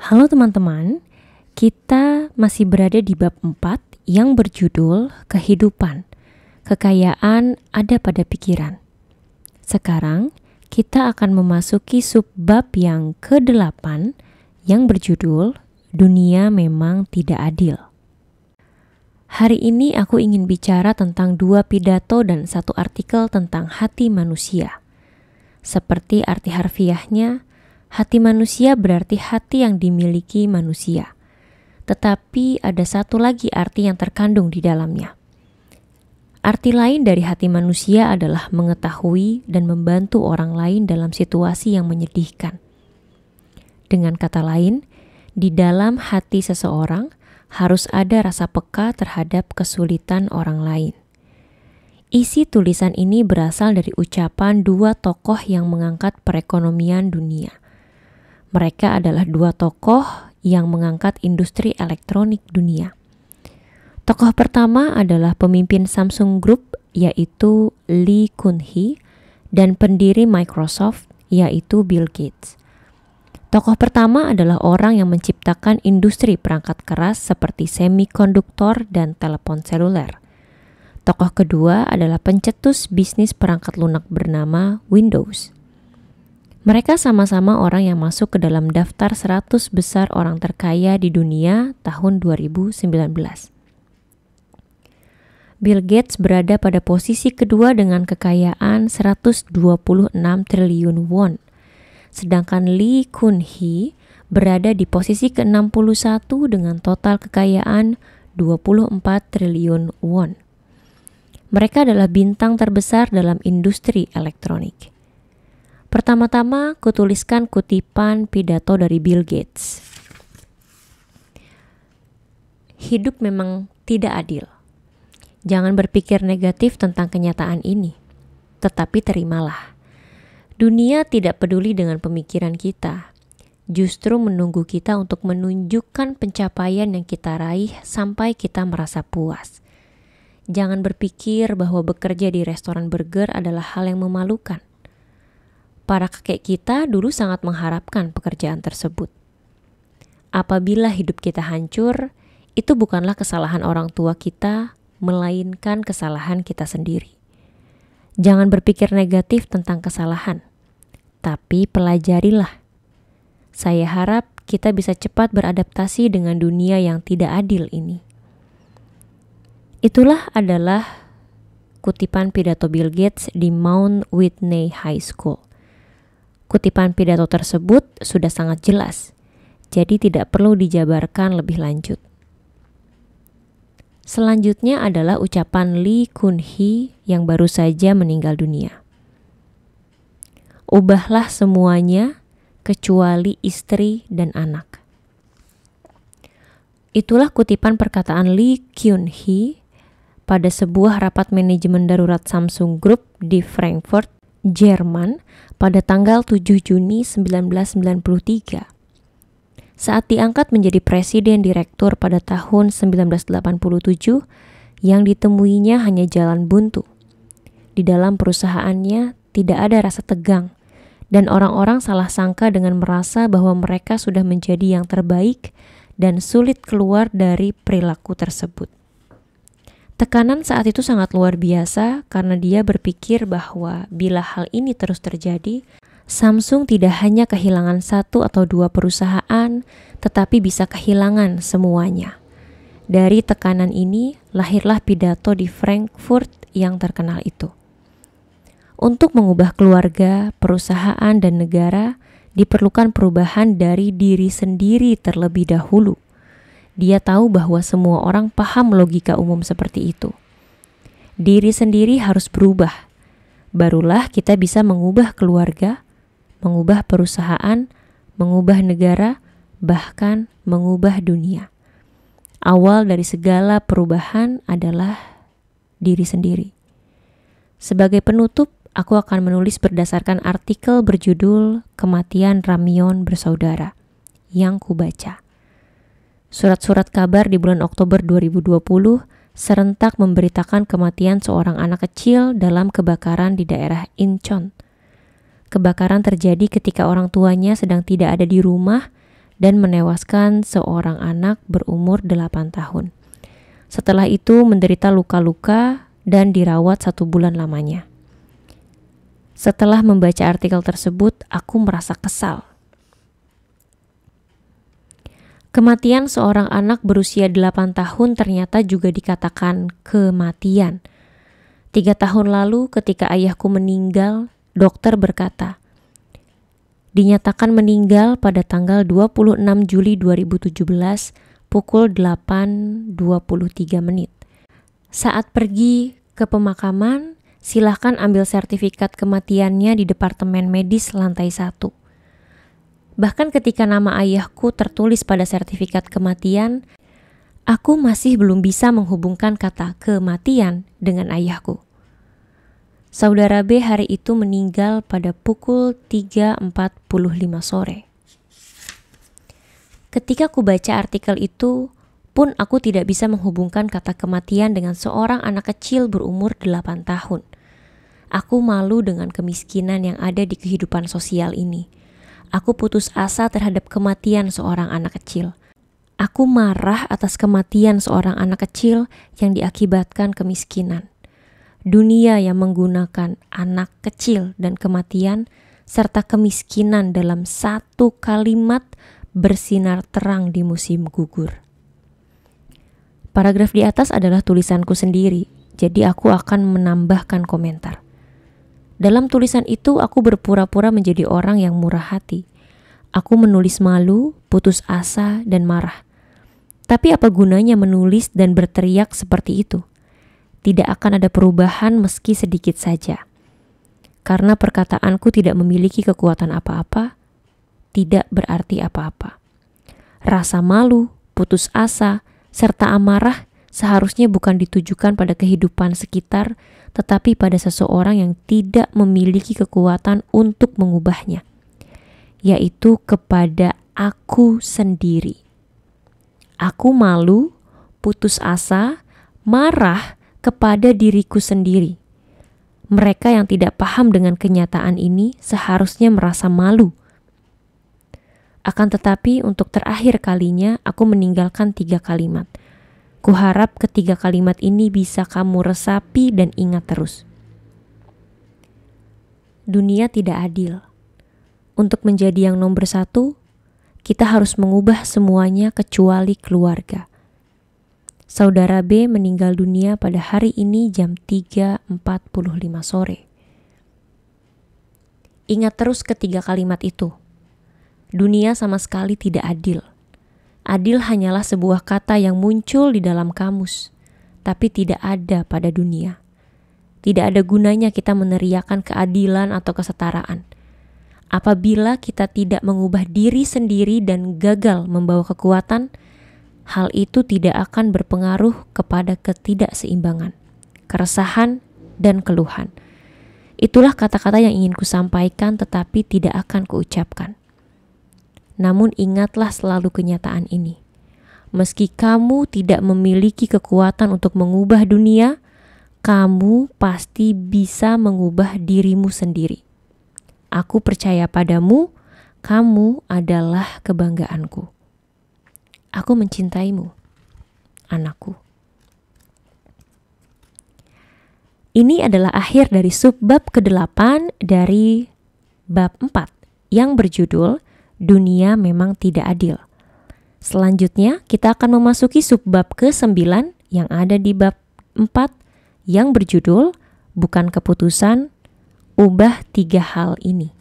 Halo teman-teman, kita masih berada di bab 4 yang berjudul Kehidupan. Kekayaan ada pada pikiran. Sekarang kita akan memasuki subbab yang ke-8 yang berjudul Dunia Memang Tidak Adil. Hari ini aku ingin bicara tentang 2 pidato dan 1 artikel tentang hati manusia. Seperti arti harfiahnya, hati manusia berarti hati yang dimiliki manusia. Tetapi ada satu lagi arti yang terkandung di dalamnya. Arti lain dari hati manusia adalah mengetahui dan membantu orang lain dalam situasi yang menyedihkan. Dengan kata lain, di dalam hati seseorang harus ada rasa peka terhadap kesulitan orang lain. Isi tulisan ini berasal dari ucapan 2 tokoh yang mengangkat perekonomian dunia. Mereka adalah 2 tokoh yang mengangkat industri elektronik dunia. Tokoh pertama adalah pemimpin Samsung Group, yaitu Lee Kun-hee, dan pendiri Microsoft, yaitu Bill Gates. Tokoh pertama adalah orang yang menciptakan industri perangkat keras seperti semikonduktor dan telepon seluler. Tokoh kedua adalah pencetus bisnis perangkat lunak bernama Windows. Mereka sama-sama orang yang masuk ke dalam daftar 100 besar orang terkaya di dunia tahun 2019. Bill Gates berada pada posisi kedua dengan kekayaan 126 triliun won. Sedangkan Lee Kun-hee berada di posisi ke-61 dengan total kekayaan 24 triliun won. Mereka adalah bintang terbesar dalam industri elektronik. Pertama-tama, kutuliskan kutipan pidato dari Bill Gates. Hidup memang tidak adil. Jangan berpikir negatif tentang kenyataan ini, tetapi terimalah. Dunia tidak peduli dengan pemikiran kita, justru menunggu kita untuk menunjukkan pencapaian yang kita raih sampai kita merasa puas. Jangan berpikir bahwa bekerja di restoran burger adalah hal yang memalukan. Para kakek kita dulu sangat mengharapkan pekerjaan tersebut. Apabila hidup kita hancur, itu bukanlah kesalahan orang tua kita, melainkan kesalahan kita sendiri. Jangan berpikir negatif tentang kesalahan, tapi pelajarilah. Saya harap kita bisa cepat beradaptasi dengan dunia yang tidak adil ini. Itulah adalah kutipan pidato Bill Gates di Mount Whitney High School. Kutipan pidato tersebut sudah sangat jelas, jadi tidak perlu dijabarkan lebih lanjut. Selanjutnya adalah ucapan Lee Kun-hee yang baru saja meninggal dunia. Ubahlah semuanya kecuali istri dan anak. Itulah kutipan perkataan Lee Kun-hee pada sebuah rapat manajemen darurat Samsung Group di Frankfurt, Jerman pada tanggal 7 Juni 1993. Saat diangkat menjadi presiden direktur pada tahun 1987, yang ditemuinya hanya jalan buntu. Di dalam perusahaannya tidak ada rasa tegang, dan orang-orang salah sangka dengan merasa bahwa mereka sudah menjadi yang terbaik dan sulit keluar dari perilaku tersebut. Tekanan saat itu sangat luar biasa karena dia berpikir bahwa bila hal ini terus terjadi, Samsung tidak hanya kehilangan 1 atau 2 perusahaan, tetapi bisa kehilangan semuanya. Dari tekanan ini, lahirlah pidato di Frankfurt yang terkenal itu. Untuk mengubah keluarga, perusahaan, dan negara, diperlukan perubahan dari diri sendiri terlebih dahulu. Dia tahu bahwa semua orang paham logika umum seperti itu. Diri sendiri harus berubah. Barulah kita bisa mengubah keluarga, mengubah perusahaan, mengubah negara, bahkan mengubah dunia. Awal dari segala perubahan adalah diri sendiri. Sebagai penutup, aku akan menulis berdasarkan artikel berjudul Kematian Ramyeon Bersaudara yang kubaca. Surat-surat kabar di bulan Oktober 2020 serentak memberitakan kematian seorang anak kecil dalam kebakaran di daerah Incheon. Kebakaran terjadi ketika orang tuanya sedang tidak ada di rumah dan menewaskan seorang anak berumur 8 tahun. Setelah itu menderita luka-luka dan dirawat 1 bulan lamanya. Setelah membaca artikel tersebut, aku merasa kesal. Kematian seorang anak berusia 8 tahun ternyata juga dikatakan kematian. 3 tahun lalu ketika ayahku meninggal, dokter berkata, dinyatakan meninggal pada tanggal 26 Juli 2017 pukul 8.23 menit. Saat pergi ke pemakaman, silahkan ambil sertifikat kematiannya di Departemen Medis lantai 1. Bahkan ketika nama ayahku tertulis pada sertifikat kematian, aku masih belum bisa menghubungkan kata kematian dengan ayahku. Saudara B hari itu meninggal pada pukul 3.45 sore. Ketika ku baca artikel itu pun aku tidak bisa menghubungkan kata kematian dengan seorang anak kecil berumur 8 tahun. Aku malu dengan kemiskinan yang ada di kehidupan sosial ini. Aku putus asa terhadap kematian seorang anak kecil. Aku marah atas kematian seorang anak kecil yang diakibatkan kemiskinan. Dunia yang menggunakan anak kecil dan kematian serta kemiskinan dalam satu kalimat bersinar terang di musim gugur. Paragraf di atas adalah tulisanku sendiri, jadi aku akan menambahkan komentar. Dalam tulisan itu aku berpura-pura menjadi orang yang murah hati. Aku menulis malu, putus asa, dan marah. Tapi apa gunanya menulis dan berteriak seperti itu? Tidak akan ada perubahan meski sedikit saja. Karena perkataanku tidak memiliki kekuatan apa-apa, tidak berarti apa-apa. Rasa malu, putus asa, serta amarah seharusnya bukan ditujukan pada kehidupan sekitar, tetapi pada seseorang yang tidak memiliki kekuatan untuk mengubahnya, yaitu kepada aku sendiri. Aku malu, putus asa, marah kepada diriku sendiri. Mereka yang tidak paham dengan kenyataan ini seharusnya merasa malu. Akan tetapi untuk terakhir kalinya aku meninggalkan 3 kalimat. Kuharap ketiga kalimat ini bisa kamu resapi dan ingat terus. Dunia tidak adil. Untuk menjadi yang nomor 1, kita harus mengubah semuanya kecuali keluarga. Saudara B meninggal dunia pada hari ini jam 3.45 sore. Ingat terus ketiga kalimat itu. Dunia sama sekali tidak adil. Adil hanyalah sebuah kata yang muncul di dalam kamus, tapi tidak ada pada dunia. Tidak ada gunanya kita meneriakan keadilan atau kesetaraan. Apabila kita tidak mengubah diri sendiri dan gagal membawa kekuatan, hal itu tidak akan berpengaruh kepada ketidakseimbangan, keresahan, dan keluhan. Itulah kata-kata yang ingin kusampaikan tetapi tidak akan kuucapkan. Namun ingatlah selalu kenyataan ini. Meski kamu tidak memiliki kekuatan untuk mengubah dunia, kamu pasti bisa mengubah dirimu sendiri. Aku percaya padamu, kamu adalah kebanggaanku. Aku mencintaimu, anakku. Ini adalah akhir dari subbab ke-8 dari bab 4 yang berjudul Dunia Memang Tidak Adil. Selanjutnya kita akan memasuki subbab ke-9 yang ada di bab 4 yang berjudul Bukan Keputusan, Ubah 3 Hal Ini.